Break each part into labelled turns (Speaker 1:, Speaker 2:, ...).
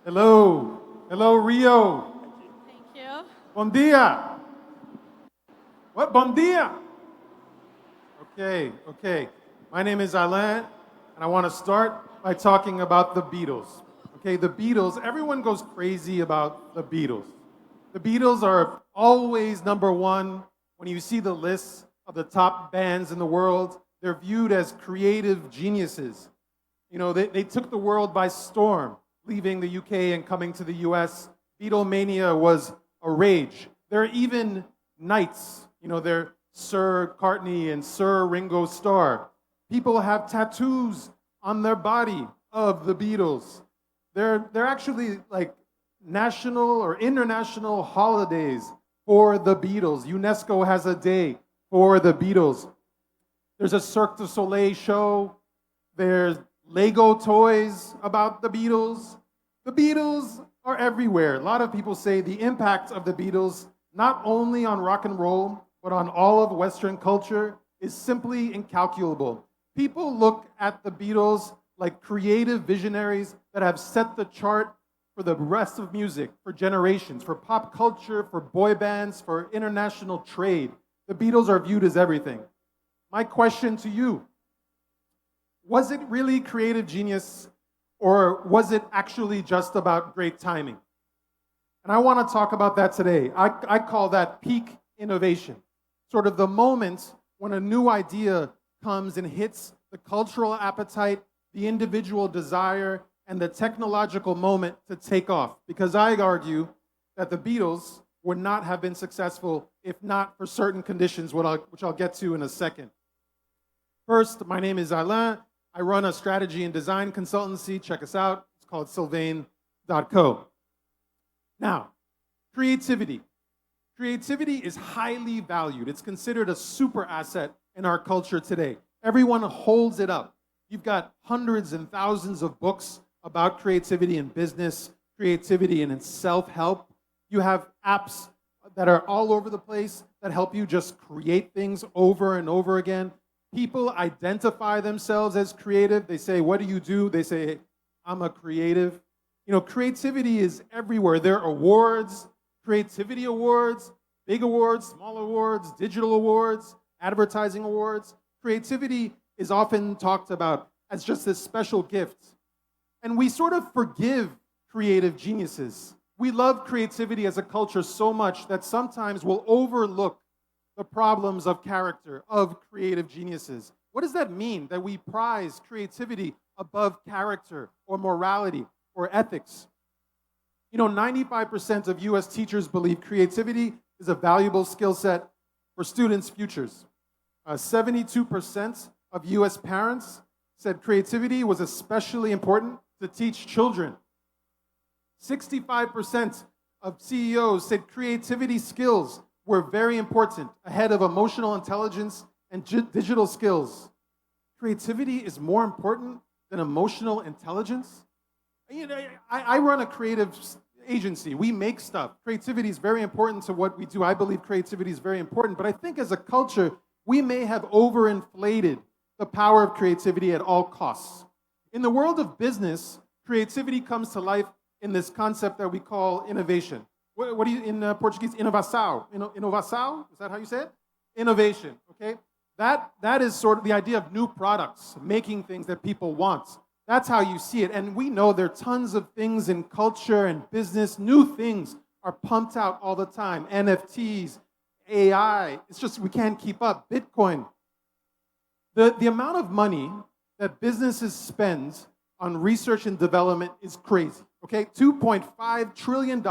Speaker 1: Hello. Hello, Rio.
Speaker 2: Thank you.
Speaker 1: Bom dia. What? Bom dia. Okay. My name is Alain, and I want to start by talking about the Beatles. Okay, the Beatles, everyone goes crazy about the Beatles. The Beatles are always number one when you see the list of the top bands in the world. They're viewed as creative geniuses. You know, they took the world by storm, leaving the UK and coming to the US. Beatlemania was a rage. There are even knights, they're Sir Cartney and Sir Ringo Starr. People have tattoos on their body of the Beatles. They're actually like national or international holidays for the Beatles. UNESCO has a day for the Beatles. There's a Cirque du Soleil show. There's Lego toys about the Beatles. The Beatles are everywhere. A lot of people say the impact of the Beatles, not only on rock and roll, but on all of Western culture, is simply incalculable. People look at the Beatles like creative visionaries that have set the chart for the rest of music, for generations, for pop culture, for boy bands, for international trade. The Beatles are viewed as everything. My question to you, was it really creative genius, or was it actually just about great timing? And I want to talk about that today. I call that peak innovation, sort of the moment when a new idea comes and hits the cultural appetite, the individual desire, and the technological moment to take off. Because I argue that the Beatles would not have been successful if not for certain conditions, which I'll get to in a second. First, my name is Alain. I run a strategy and design consultancy. Check us out. It's called SYLVAIN.co. Now, creativity. Creativity is highly valued. It's considered a super asset in our culture today. Everyone holds it up. You've got hundreds and thousands of books about creativity in business, creativity and in self-help. You have apps that are all over the place that help you just create things over and over again. People identify themselves as creative. They say, what do you do? They say, I'm a creative. Creativity is everywhere. There are awards, creativity awards, big awards, small awards, digital awards, advertising awards. Creativity is often talked about as just this special gift. And we sort of forgive creative geniuses. We love creativity as a culture so much that sometimes we'll overlook the problems of character, of creative geniuses. What does that mean, that we prize creativity above character or morality or ethics? 95% of US teachers believe creativity is a valuable skill set for students' futures. 72% of US parents said creativity was especially important to teach children. 65% of CEOs said creativity skills were very important, ahead of emotional intelligence and digital skills. Creativity is more important than emotional intelligence? I run a creative agency. We make stuff. Creativity is very important to what we do. I believe creativity is very important, but I think as a culture, we may have overinflated the power of creativity at all costs. In the world of business, creativity comes to life in this concept that we call innovation. What do you, in Portuguese, inovação? Inovação, is that how you say it? Innovation, okay? That is sort of the idea of new products, making things that people want. That's how you see it. And we know there are tons of things in culture and business. New things are pumped out all the time. NFTs, AI, it's just we can't keep up. Bitcoin. The amount of money that businesses spend on research and development is crazy, okay? $2.5 trillion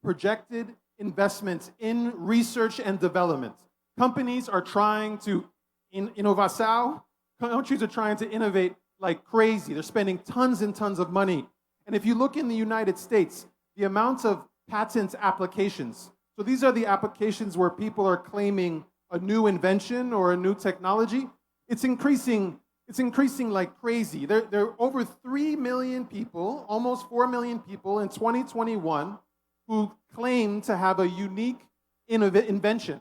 Speaker 1: projected investments in research and development. Companies are trying to, inovação, countries are trying to innovate like crazy. They're spending tons and tons of money. And if you look in the United States, the amount of patent applications, so these are the applications where people are claiming a new invention or a new technology, it's increasing like crazy. There are over 3 million people, almost 4 million people in 2021 who claim to have a unique invention.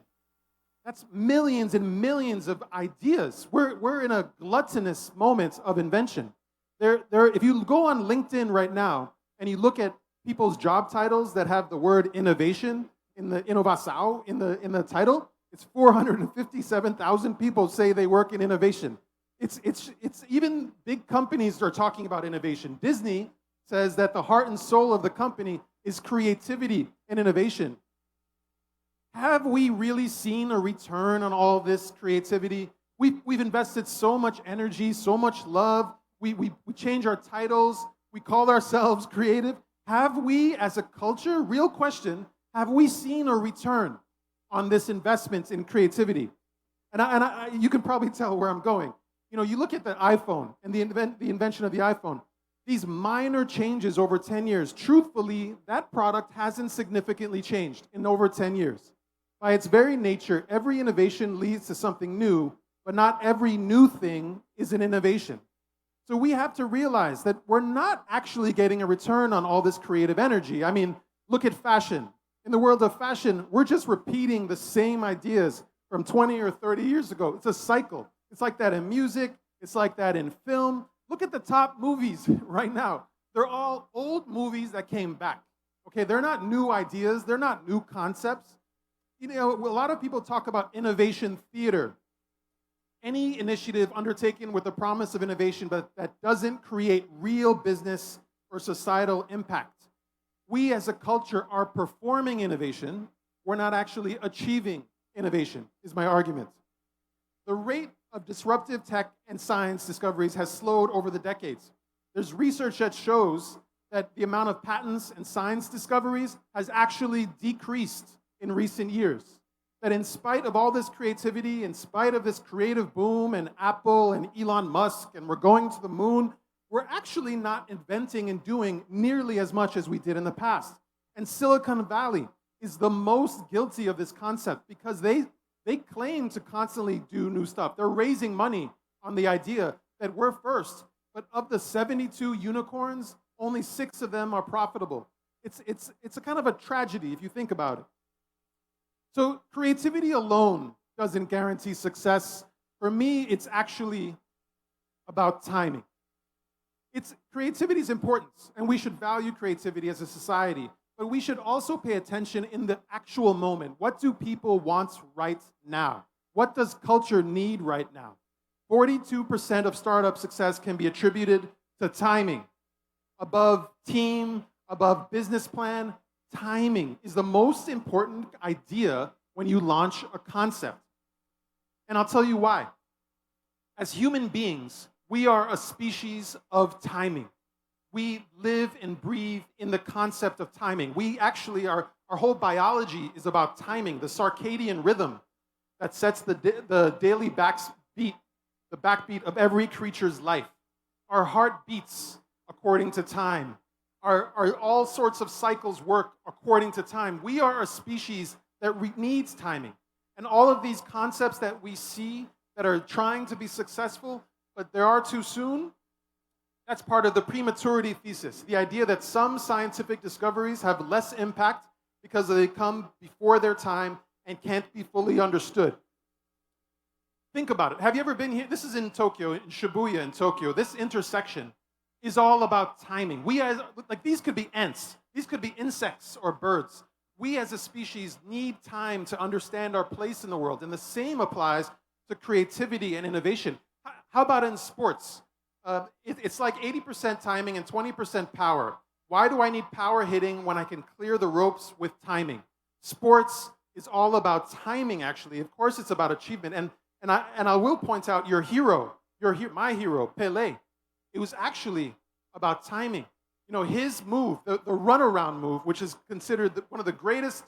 Speaker 1: That's millions and millions of ideas. We're in a gluttonous moment of invention. If you go on LinkedIn right now and you look at people's job titles that have the word innovation in the inovação in the title, it's 457,000 people say they work in innovation. It's even big companies are talking about innovation. Disney says that the heart and soul of the company is creativity and innovation. Have we really seen a return on all this creativity? We've invested so much energy, so much love. We change our titles. We call ourselves creative. Have we, as a culture, real question, have we seen a return on this investment in creativity? And you can probably tell where I'm going. You know, you look at the iPhone and the invention of the iPhone. These minor changes over 10 years, truthfully, that product hasn't significantly changed in over 10 years. By its very nature, every innovation leads to something new, but not every new thing is an innovation. So we have to realize that we're not actually getting a return on all this creative energy. I mean, look at fashion. In the world of fashion, we're just repeating the same ideas from 20 or 30 years ago. It's a cycle. It's like that in music. It's like that in film. Look at the top movies right now. They're all old movies that came back. Okay, they're not new ideas. They're not new concepts. You know, a lot of people talk about innovation theater. Any initiative undertaken with the promise of innovation, but that doesn't create real business or societal impact. We as a culture are performing innovation. We're not actually achieving innovation, is my argument. The rate of disruptive tech and science discoveries has slowed over the decades. There's research that shows that the amount of patents and science discoveries has actually decreased in recent years. That in spite of all this creativity, in spite of this creative boom and Apple and Elon Musk and we're going to the moon, we're actually not inventing and doing nearly as much as we did in the past. And Silicon Valley is the most guilty of this concept because they claim to constantly do new stuff. They're raising money on the idea that we're first, but of the 72 unicorns, only 6 of them are profitable. It's a kind of a tragedy if you think about it. So creativity alone doesn't guarantee success. For me, it's actually about timing. Creativity is important, and we should value creativity as a society, but we should also pay attention in the actual moment. What do people want right now? What does culture need right now? 42% of startup success can be attributed to timing. Above team, above business plan, timing is the most important idea when you launch a concept. And I'll tell you why. As human beings, we are a species of timing. We live and breathe in the concept of timing. We actually, our whole biology is about timing, the circadian rhythm that sets the daily backbeat, the backbeat of every creature's life. Our heart beats according to time. Our all sorts of cycles work according to time. We are a species that needs timing. And all of these concepts that we see that are trying to be successful, but they are too soon, that's part of the prematurity thesis, the idea that some scientific discoveries have less impact because they come before their time and can't be fully understood. Think about it. Have you ever been here? This is in Tokyo, in Shibuya in Tokyo. This intersection is all about timing. These could be ants. These could be insects or birds. We as a species need time to understand our place in the world. And the same applies to creativity and innovation. How about in sports? It's like 80% timing and 20% power. Why do I need power hitting when I can clear the ropes with timing? Sports is all about timing, actually. Of course, it's about achievement. And I will point out my hero, Pelé. It was actually about timing. You know, his move, the runaround move, which is considered one of the greatest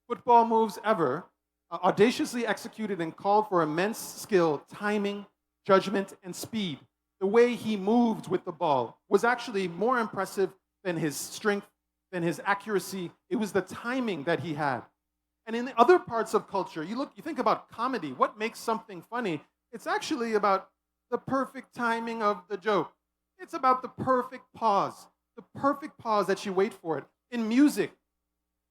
Speaker 1: football moves ever, audaciously executed and called for immense skill, timing, judgment, and speed. The way he moved with the ball was actually more impressive than his strength, than his accuracy. It was the timing that he had. And in the other parts of culture, you think about comedy. What makes something funny? It's actually about the perfect timing of the joke. It's about the perfect pause that you wait for it. In music,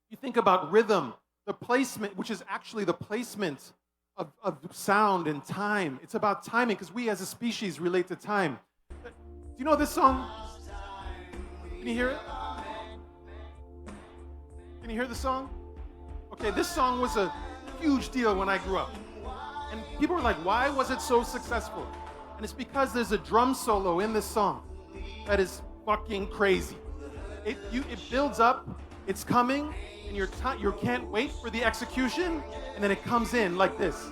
Speaker 1: you think about rhythm, the placement, which is actually the placement of sound and time. It's about timing because we as a species relate to time. Do you know this song? Can you hear it? Can you hear the song? Okay, this song was a huge deal when I grew up. And people were like, why was it so successful? And it's because there's a drum solo in this song that is fucking crazy. It builds up, it's coming, and you can't wait for the execution, and then it comes in like this.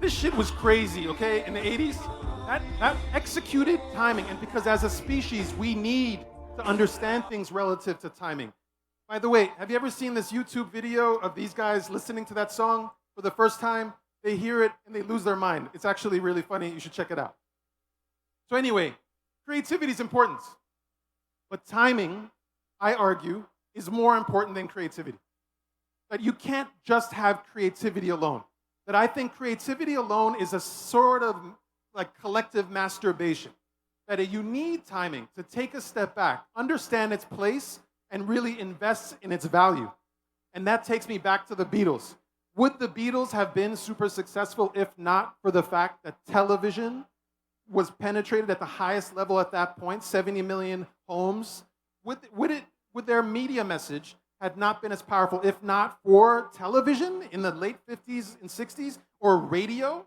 Speaker 1: This shit was crazy, okay, in the 80s. That executed timing, and because as a species, we need to understand things relative to timing. By the way, have you ever seen this YouTube video of these guys listening to that song for the first time? They hear it and they lose their mind. It's actually really funny. You should check it out. So anyway, creativity is important. But timing, I argue, is more important than creativity. That you can't just have creativity alone. That I think creativity alone is a sort of like collective masturbation. That you need timing to take a step back, understand its place, and really invest in its value. And that takes me back to the Beatles. Would the Beatles have been super successful if not for the fact that television was penetrated at the highest level at that point, 70 million homes? Would their media message had not been as powerful if not for television in the late 50s and 60s, or radio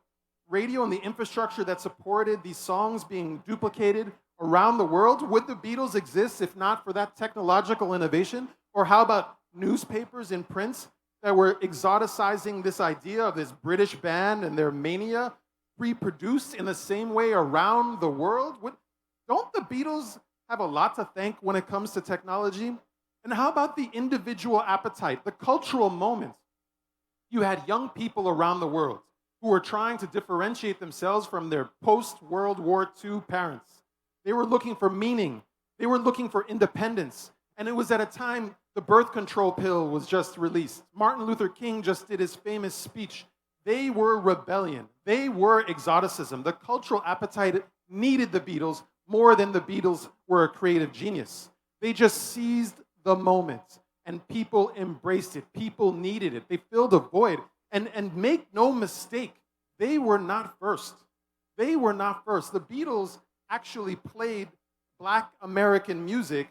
Speaker 1: and the infrastructure that supported these songs being duplicated around the world? Would the Beatles exist if not for that technological innovation? Or how about newspapers and prints that were exoticizing this idea of this British band and their mania, reproduced in the same way around the world? Don't the Beatles have a lot to thank when it comes to technology? And how about the individual appetite, the cultural moment? You had young people around the world who were trying to differentiate themselves from their post-World War II parents. They were looking for meaning. They were looking for independence. And it was at a time the birth control pill was just released. Martin Luther King just did his famous speech. They were rebellion. They were exoticism. The cultural appetite needed the Beatles more than the Beatles were a creative genius. They just seized the moment, and people embraced it. People needed it. They filled a void. And make no mistake, they were not first. They were not first. The Beatles actually played Black American music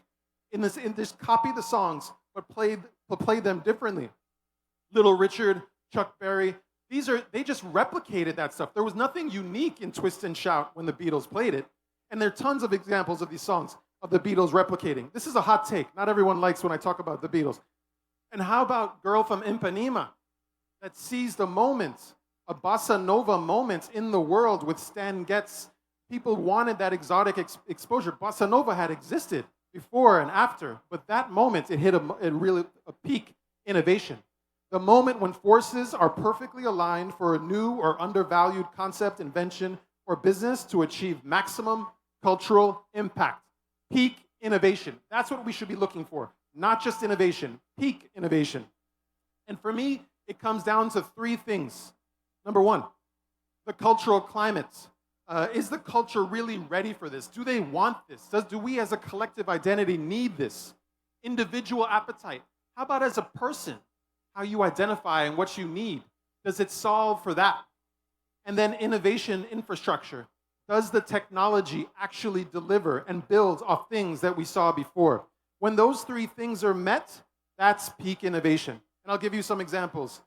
Speaker 1: in this copy the songs, but played them differently. Little Richard, Chuck Berry, they just replicated that stuff. There was nothing unique in Twist and Shout when the Beatles played it. And there are tons of examples of these songs of the Beatles replicating. This is a hot take. Not everyone likes when I talk about the Beatles. And how about Girl from Ipanema that seized a moment, a bossa nova moment in the world with Stan Getz? People wanted that exotic exposure. Bossa nova had existed before and after, but that moment, it hit a peak innovation. The moment when forces are perfectly aligned for a new or undervalued concept, invention, or business to achieve maximum cultural impact. Peak innovation. That's what we should be looking for. Not just innovation, peak innovation. And for me, it comes down to three things. Number one, the cultural climate. Is the culture really ready for this? Do they want this? Do we as a collective identity need this? Individual appetite. How about as a person? How you identify and what you need. Does it solve for that? And then innovation infrastructure. Does the technology actually deliver and build off things that we saw before? When those three things are met, that's peak innovation. And I'll give you some examples.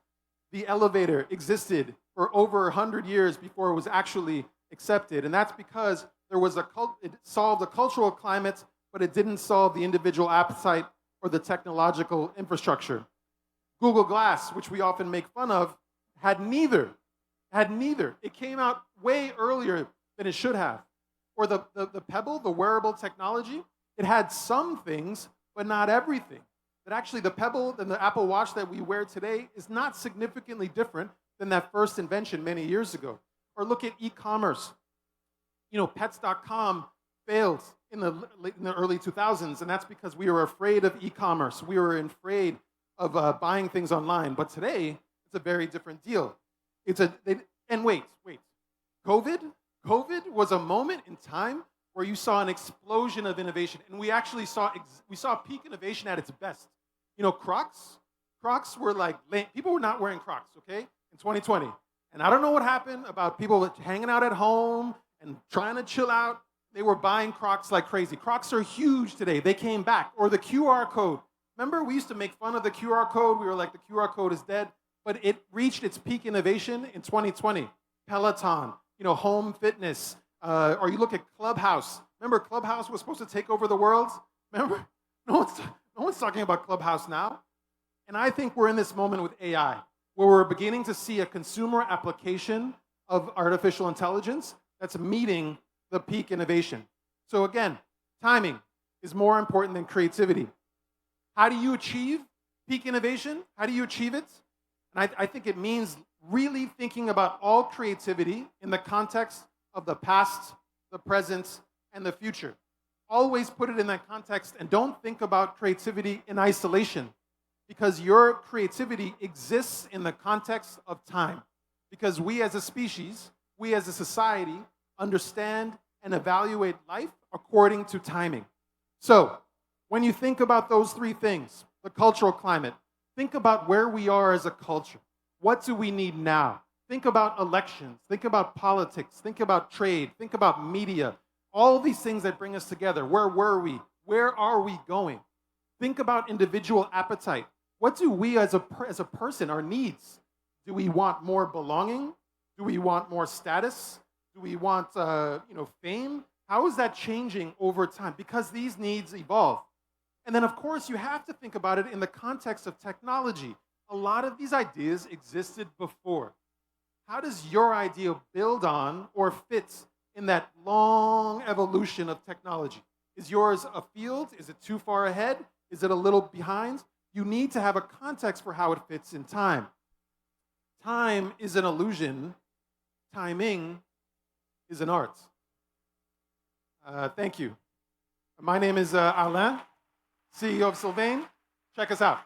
Speaker 1: The elevator existed for over 100 years before it was actually accepted. And that's because it solved a cultural climate, but it didn't solve the individual appetite or the technological infrastructure. Google Glass, which we often make fun of, had neither. It came out way earlier than it should have. Or the Pebble, the wearable technology, it had some things, but not everything. That actually the Pebble and the Apple Watch that we wear today is not significantly different than that first invention many years ago. Or look at e-commerce. Pets.com failed in the early 2000s, and that's because we were afraid of e-commerce. We were afraid of buying things online. But today, it's a very different deal. Wait. COVID was a moment in time where you saw an explosion of innovation, and we actually saw peak innovation at its best. Crocs were like, people were not wearing Crocs, okay, in 2020. And I don't know what happened about people hanging out at home and trying to chill out. They were buying Crocs like crazy. Crocs are huge today. They came back. Or the QR code. Remember, we used to make fun of the QR code. We were like, the QR code is dead. But it reached its peak innovation in 2020. Peloton, home fitness. Or you look at Clubhouse. Remember, Clubhouse was supposed to take over the world? Remember? No one's talking about Clubhouse now. And I think we're in this moment with AI, where we're beginning to see a consumer application of artificial intelligence that's meeting the peak innovation. So again, timing is more important than creativity. How do you achieve peak innovation? How do you achieve it? And I think it means really thinking about all creativity in the context of the past, the present, and the future. Always put it in that context and don't think about creativity in isolation, because your creativity exists in the context of time. Because we as a species, we as a society, understand and evaluate life according to timing. So, when you think about those three things, the cultural climate, think about where we are as a culture. What do we need now? Think about elections, think about politics, think about trade, think about media, all these things that bring us together. Where were we? Where are we going? Think about individual appetite. What do we as a person, our needs? Do we want more belonging? Do we want more status? Do we want fame? How is that changing over time? Because these needs evolve. And then, of course, you have to think about it in the context of technology. A lot of these ideas existed before. How does your idea build on or fit in that long evolution of technology? Is yours a field? Is it too far ahead? Is it a little behind? You need to have a context for how it fits in time. Time is an illusion. Timing is an art. Thank you. My name is Alain, CEO of SYLVAIN. Check us out.